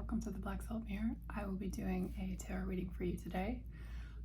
welcome to the Black Salt Mirror. I will be doing a tarot reading for you today.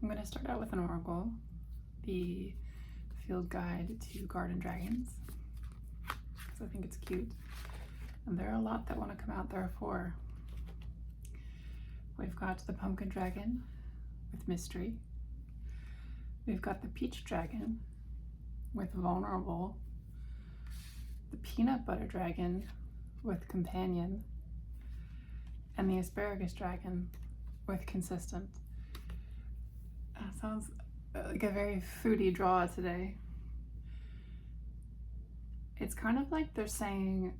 I'm going to start out with an oracle, the Field Guide to Garden Dragons, because I think it's cute. And there are a lot that want to come out. There are 4. We've got the Pumpkin Dragon with Mystery. We've got the Peach Dragon with Vulnerable. The Peanut Butter Dragon with Companion. And the Asparagus Dragon with Consistent. Sounds like a very foodie draw today. It's kind of like they're saying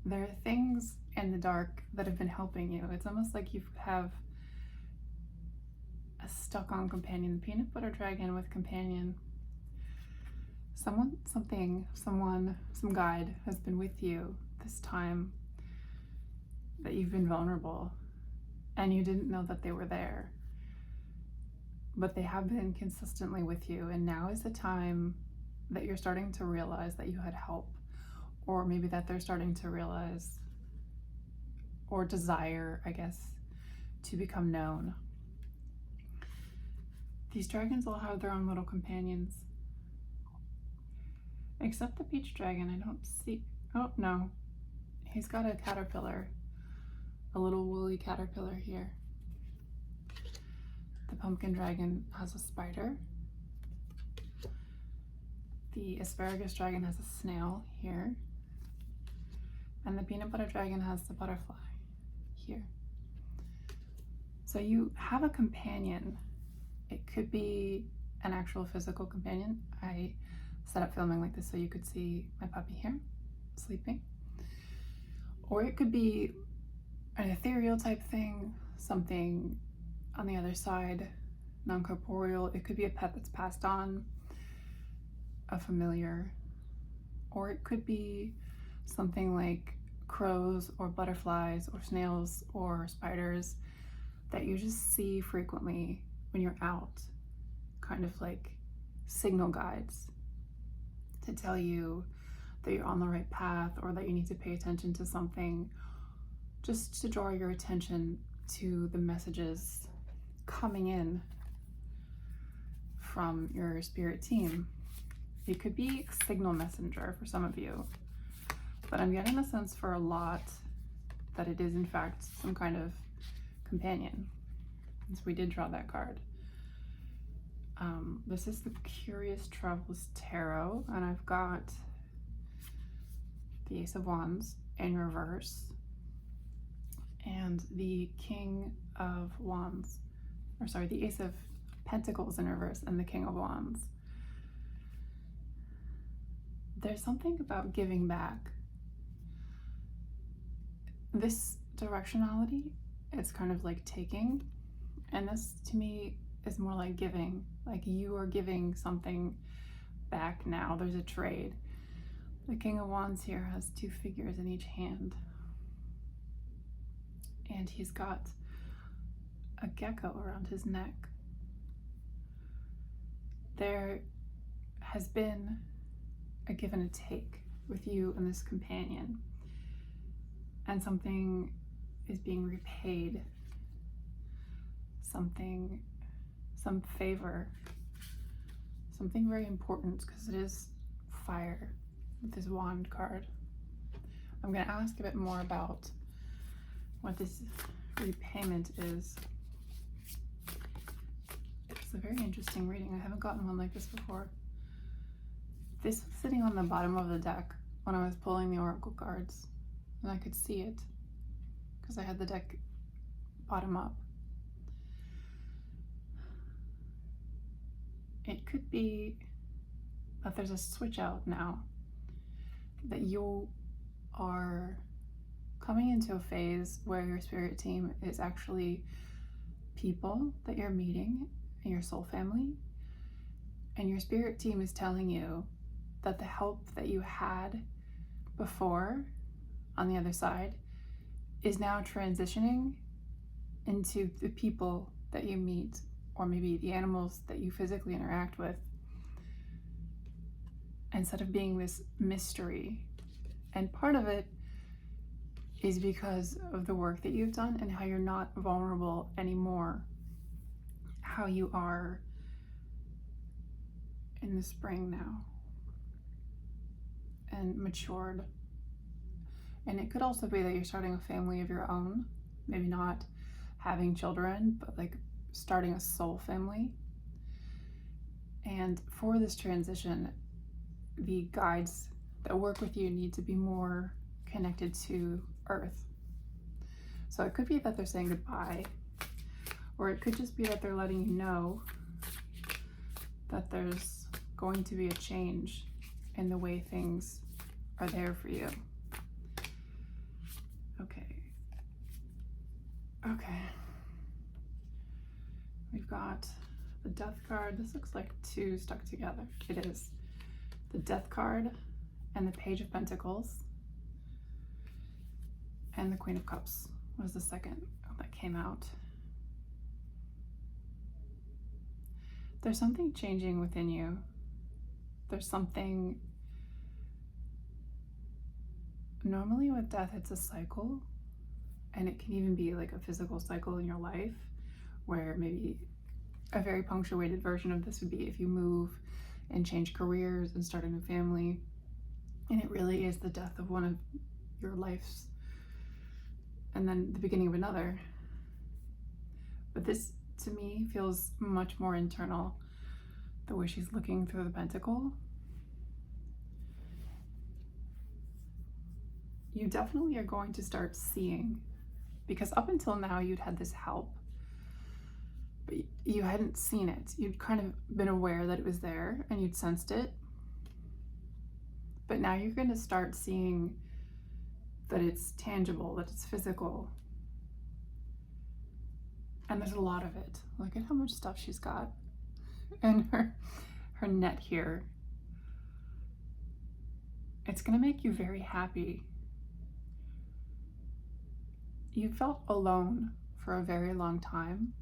there are things in the dark that have been helping you. It's almost like you have a stuck-on companion. The Peanut Butter Dragon with Companion. Some guide has been with you this time that you've been vulnerable and you didn't know that they were there, but they have been consistently with you, and now is the time that you're starting to realize that you had help, or maybe that they're starting to realize or desire, I guess, to become known. These dragons all have their own little companions, except the Peach Dragon. I don't see, oh no, he's got a caterpillar. A little woolly caterpillar here. The Pumpkin Dragon has a spider. The Asparagus Dragon has a snail here. And the Peanut Butter Dragon has the butterfly here. So you have a companion. It could be an actual physical companion. I set up filming like this so you could see my puppy here, sleeping. Or it could be an ethereal type thing, something on the other side, non-corporeal. It could be a pet that's passed on, a familiar, or it could be something like crows or butterflies or snails or spiders that you just see frequently when you're out, kind of like signal guides to tell you that you're on the right path or that you need to pay attention to something, just to draw your attention to the messages coming in from your spirit team. It could be a signal messenger for some of you, but I'm getting the sense for a lot that it is in fact some kind of companion, since we did draw that card. This is the Curious Travels Tarot, and I've got the Ace of Wands in reverse, and the King of Wands, or sorry, the Ace of Pentacles in reverse and the King of Wands. There's something about giving back. This directionality, it's kind of like taking, and this to me is more like giving, like you are giving something back now. There's a trade. The King of Wands here has 2 figures in each hand. And he's got a gecko around his neck. There has been a give and a take with you and this companion, and something is being repaid. Some favor, something very important, because it is fire with this wand card. I'm going to ask a bit more about what this repayment is. It's a very interesting reading. I haven't gotten one like this before. This was sitting on the bottom of the deck when I was pulling the oracle cards, and I could see it because I had the deck bottom up. It could be that there's a switch out now, that you are coming into a phase where your spirit team is actually people that you're meeting in your soul family, and your spirit team is telling you that the help that you had before on the other side is now transitioning into the people that you meet, or maybe the animals that you physically interact with, instead of being this mystery. And part of it is because of the work that you've done and how you're not vulnerable anymore. How you are in the spring now and matured. And it could also be that you're starting a family of your own, maybe not having children, but like starting a soul family. And for this transition, the guides that work with you need to be more connected to Earth. So it could be that they're saying goodbye, or it could just be that they're letting you know that there's going to be a change in the way things are there for you. Okay. We've got the Death card. This looks like two stuck together. It is. The Death card and the Page of Pentacles and the Queen of Cups was the second that came out. There's something changing within you. There's something, normally with death, it's a cycle, and it can even be like a physical cycle in your life, where maybe a very punctuated version of this would be if you move and change careers and start a new family, and it really is the death of one of your lives and then the beginning of another. But this, to me, feels much more internal, the way she's looking through the pentacle. You definitely are going to start seeing, because up until now you'd had this help, but you hadn't seen it. You'd kind of been aware that it was there and you'd sensed it, but now you're going to start seeing that it's tangible, that it's physical. And there's a lot of it. Look at how much stuff she's got. And her net here. It's going to make you very happy. You felt alone for a very long time.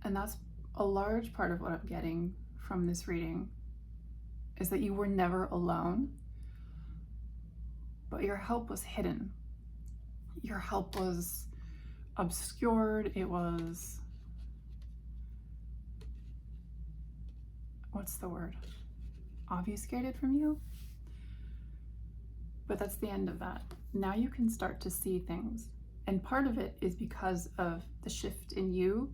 And that's a large part of what I'm getting from this reading, is that you were never alone, but your help was hidden. Your help was obscured. It was, what's the word? Obfuscated from you? But that's the end of that. Now you can start to see things. And part of it is because of the shift in you,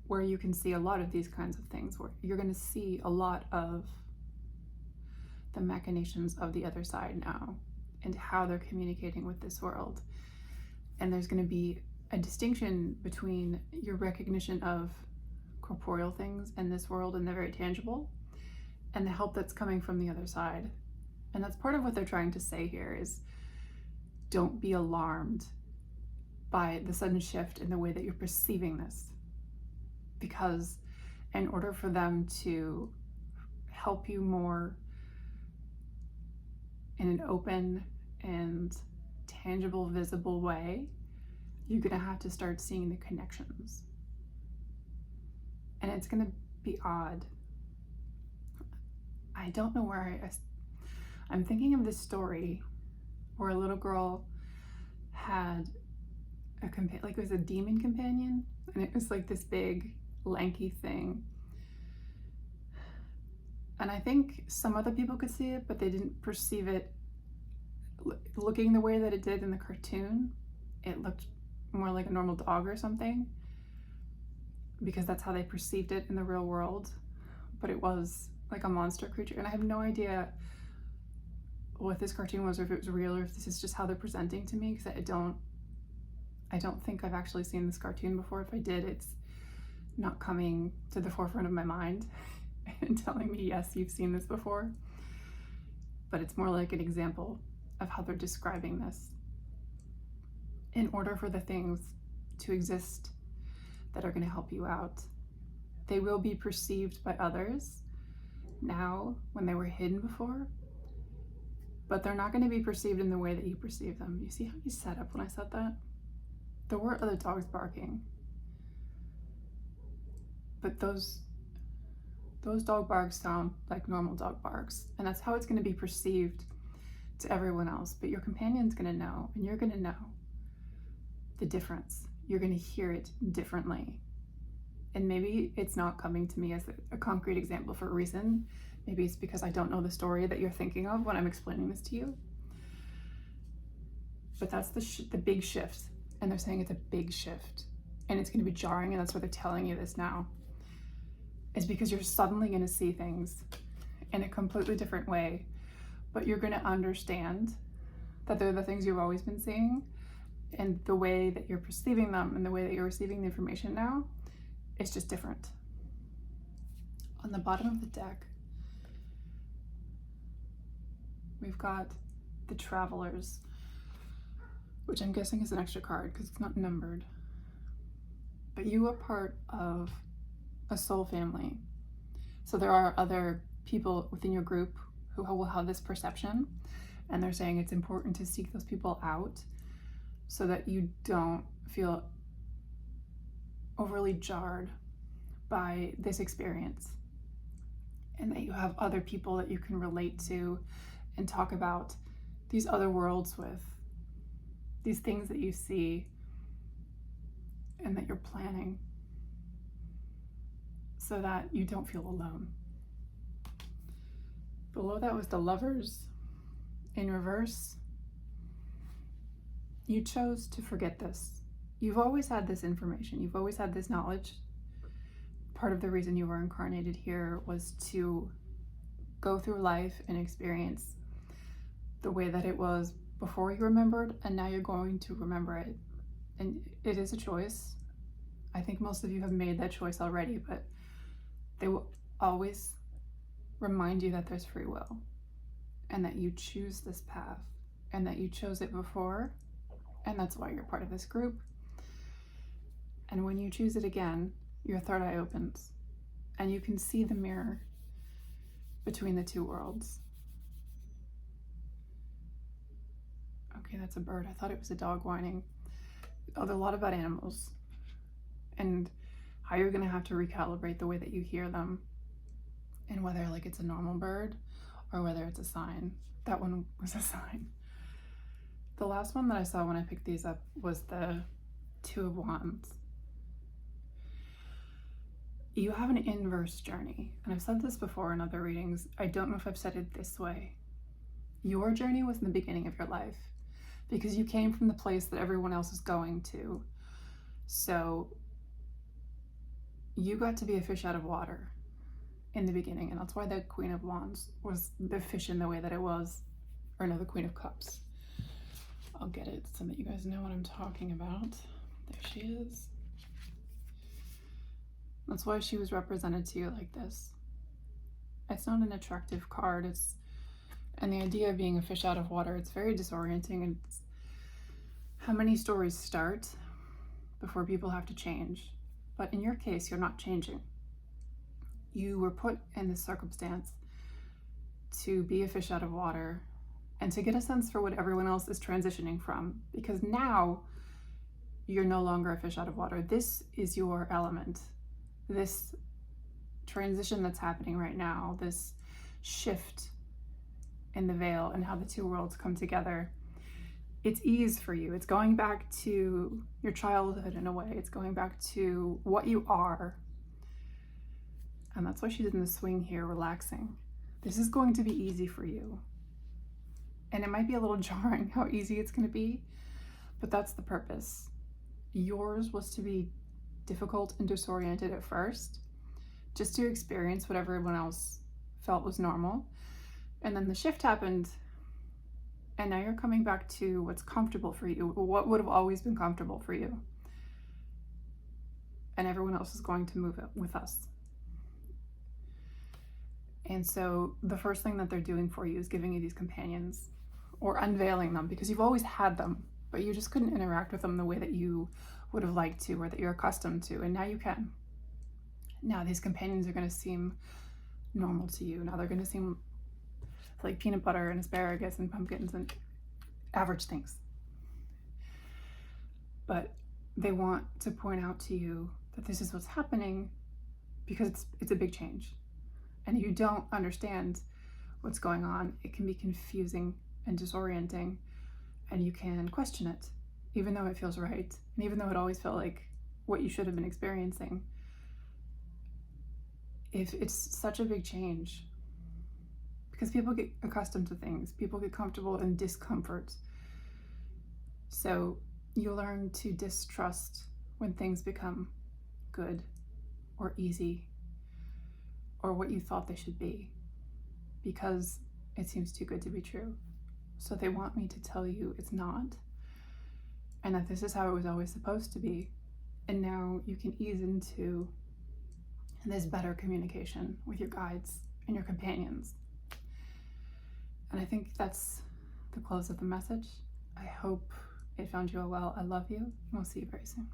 where you can see a lot of these kinds of things, where you're going to see a lot of the machinations of the other side now and how they're communicating with this world. And there's going to be a distinction between your recognition of corporeal things in this world and they're very tangible, and the help that's coming from the other side. And that's part of what they're trying to say here is, don't be alarmed by the sudden shift in the way that you're perceiving this. Because in order for them to help you more in an open and tangible, visible way, you're gonna have to start seeing the connections. And it's gonna be odd. I don't know where I'm thinking of this story where a little girl had like it was a demon companion, and it was like this big lanky thing. And I think some other people could see it, but they didn't perceive it looking the way that it did in the cartoon. It looked more like a normal dog or something, because that's how they perceived it in the real world. But it was like a monster creature, and I have no idea what this cartoon was, or if it was real, or if this is just how they're presenting to me, because I don't think I've actually seen this cartoon before. If I did, it's not coming to the forefront of my mind and telling me, yes, you've seen this before. But it's more like an example of how they're describing this. In order for the things to exist that are going to help you out, they will be perceived by others now when they were hidden before, but they're not going to be perceived in the way that you perceive them. You see how you set up when I said that? There were other dogs barking, but those dog barks sound like normal dog barks, and that's how it's going to be perceived to everyone else, but your companion's going to know, and you're going to know the difference. You're going to hear it differently. And maybe it's not coming to me as a concrete example for a reason. Maybe it's because I don't know the story that you're thinking of when I'm explaining this to you. But that's the big shift. And they're saying it's a big shift. And it's going to be jarring, and that's why they're telling you this now. Is because you're suddenly going to see things in a completely different way. But you're going to understand that they're the things you've always been seeing. And the way that you're perceiving them and the way that you're receiving the information now, it's just different. On the bottom of the deck, we've got the Travelers, which I'm guessing is an extra card because it's not numbered. But you are part of a soul family. So there are other people within your group who will have this perception, and they're saying it's important to seek those people out so that you don't feel overly jarred by this experience, and that you have other people that you can relate to and talk about these other worlds with, these things that you see and that you're planning, so that you don't feel alone. Below that was the Lovers in reverse. You chose to forget this. You've always had this information. You've always had this knowledge. Part of the reason you were incarnated here was to go through life and experience the way that it was before you remembered, and now you're going to remember it. And it is a choice. I think most of you have made that choice already, but they will always remind you that there's free will and that you choose this path and that you chose it before, and that's why you're part of this group. And when you choose it again, your third eye opens and you can see the mirror between the two worlds. Okay, that's a bird. I thought it was a dog whining. Oh, there's a lot about animals and how you're gonna have to recalibrate the way that you hear them, and whether like it's a normal bird or whether it's a sign. That one was a sign. The last one that I saw when I picked these up was the Two of Wands. You have an inverse journey, and I've said this before in other readings. I don't know if I've said it this way. Your journey was in the beginning of your life because you came from the place that everyone else is going to. So you got to be a fish out of water in the beginning, and that's why the Queen of Wands was the fish in the way that it was, or no, the Queen of Cups. I'll get it so that you guys know what I'm talking about. There she is. That's why she was represented to you like this. It's not an attractive card. And the idea of being a fish out of water, it's very disorienting. And it's how many stories start before people have to change. But in your case, you're not changing. You were put in this circumstance to be a fish out of water and to get a sense for what everyone else is transitioning from. Because now you're no longer a fish out of water. This is your element. This transition that's happening right now, this shift in the veil and how the two worlds come together, it's ease for you. It's going back to your childhood in a way. It's going back to what you are. And that's why she's in the swing here, relaxing. This is going to be easy for you. And it might be a little jarring how easy it's going to be, but that's the purpose. Yours was to be difficult and disoriented at first, just to experience what everyone else felt was normal. And then the shift happened, and now you're coming back to what's comfortable for you, what would have always been comfortable for you. And everyone else is going to move it with us. And so the first thing that they're doing for you is giving you these companions, or unveiling them, because you've always had them, but you just couldn't interact with them the way that you would have liked to, or that you're accustomed to, and now you can. Now these companions are going to seem normal to you. Now they're going to seem like peanut butter and asparagus and pumpkins and average things. But they want to point out to you that this is what's happening because it's a big change. And if you don't understand what's going on, it can be confusing and disorienting, and you can question it, even though it feels right, and even though it always felt like what you should have been experiencing. If it's such a big change, because people get accustomed to things, people get comfortable in discomfort. So you learn to distrust when things become good or easy or what you thought they should be, because it seems too good to be true. So they want me to tell you it's not, and that this is how it was always supposed to be. And now you can ease into this better communication with your guides and your companions. And I think that's the close of the message. I hope it found you well. I love you, and we'll see you very soon.